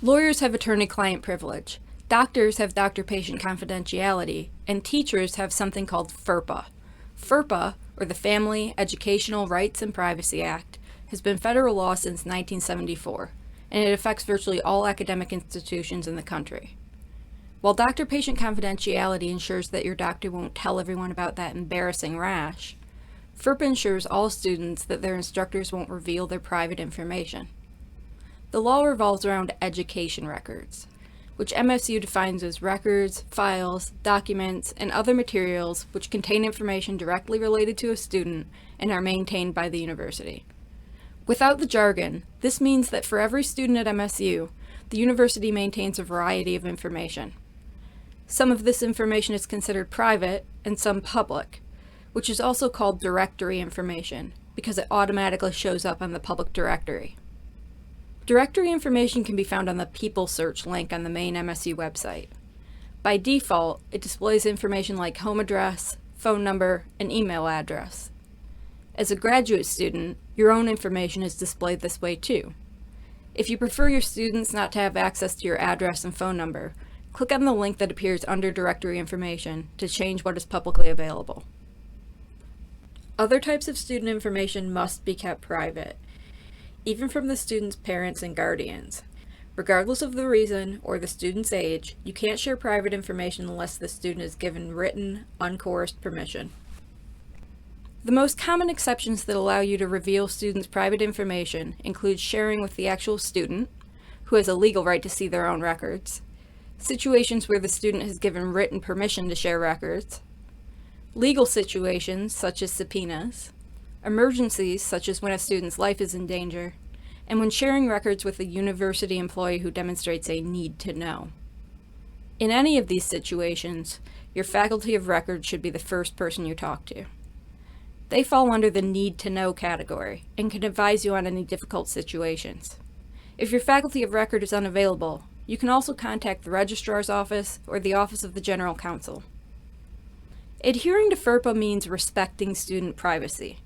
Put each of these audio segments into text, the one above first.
Lawyers have attorney-client privilege, doctors have doctor-patient confidentiality, and teachers have something called FERPA. FERPA, or the Family, Educational Rights and Privacy Act, has been federal law since 1974, and it affects virtually all academic institutions in the country. While doctor-patient confidentiality ensures that your doctor won't tell everyone about that embarrassing rash, FERPA ensures all students that their instructors won't reveal their private information. The law revolves around education records, which MSU defines as records, files, documents, and other materials which contain information directly related to a student and are maintained by the university. Without the jargon, this means that for every student at MSU, the university maintains a variety of information. Some of this information is considered private and some public, which is also called directory information because it automatically shows up on the public directory. Directory information can be found on the People Search link on the main MSU website. By default, it displays information like home address, phone number, and email address. As a graduate student, your own information is displayed this way too. If you prefer your students not to have access to your address and phone number, click on the link that appears under directory information to change what is publicly available. Other types of student information must be kept private, even from the student's parents and guardians. Regardless of the reason or the student's age, you can't share private information unless the student is given written, uncoerced permission. The most common exceptions that allow you to reveal students' private information include sharing with the actual student, who has a legal right to see their own records, situations where the student has given written permission to share records, legal situations such as subpoenas, emergencies such as when a student's life is in danger, and when sharing records with a university employee who demonstrates a need to know. In any of these situations, your faculty of record should be the first person you talk to. They fall under the need to know category and can advise you on any difficult situations. If your faculty of record is unavailable, you can also contact the registrar's office or the office of the general counsel. Adhering to FERPA means respecting student privacy.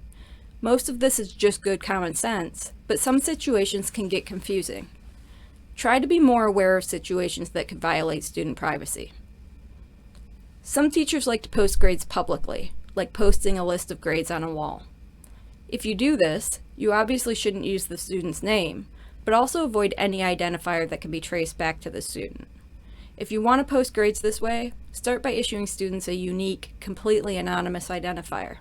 Most of this is just good common sense, but some situations can get confusing. Try to be more aware of situations that could violate student privacy. Some teachers like to post grades publicly, like posting a list of grades on a wall. If you do this, you obviously shouldn't use the student's name, but also avoid any identifier that can be traced back to the student. If you want to post grades this way, start by issuing students a unique, completely anonymous identifier.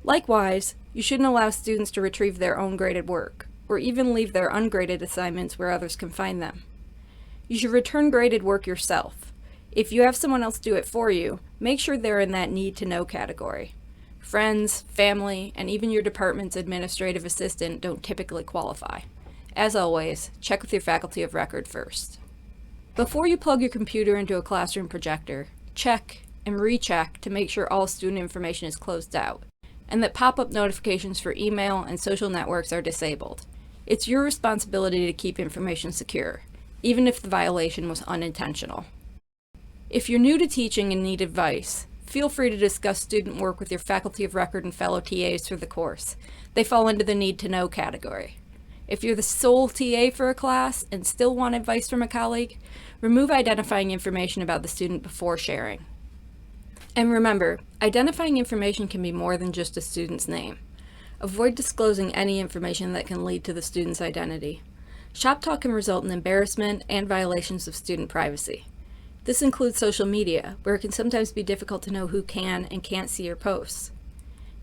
Likewise, you shouldn't allow students to retrieve their own graded work, or even leave their ungraded assignments where others can find them. You should return graded work yourself. If you have someone else do it for you, make sure they're in that need to know category. Friends, family, and even your department's administrative assistant don't typically qualify. As always, check with your faculty of record first. Before you plug your computer into a classroom projector, check and recheck to make sure all student information is closed out, and that pop-up notifications for email and social networks are disabled. It's your responsibility to keep information secure, even if the violation was unintentional. If you're new to teaching and need advice, feel free to discuss student work with your faculty of record and fellow TAs for the course. They fall into the need to know category. If you're the sole TA for a class and still want advice from a colleague, remove identifying information about the student before sharing. And remember, identifying information can be more than just a student's name. Avoid disclosing any information that can lead to the student's identity. Shop talk can result in embarrassment and violations of student privacy. This includes social media, where it can sometimes be difficult to know who can and can't see your posts.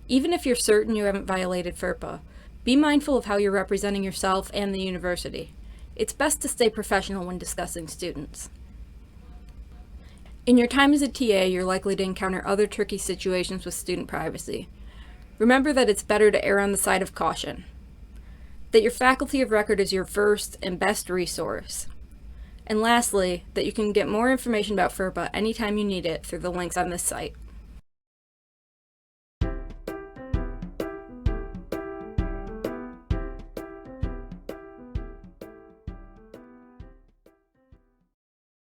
Even if you're certain you haven't violated FERPA, be mindful of how you're representing yourself and the university. It's best to stay professional when discussing students. In your time as a TA, you're likely to encounter other tricky situations with student privacy. Remember that it's better to err on the side of caution. That your faculty of record is your first and best resource. And lastly, that you can get more information about FERPA anytime you need it through the links on this site.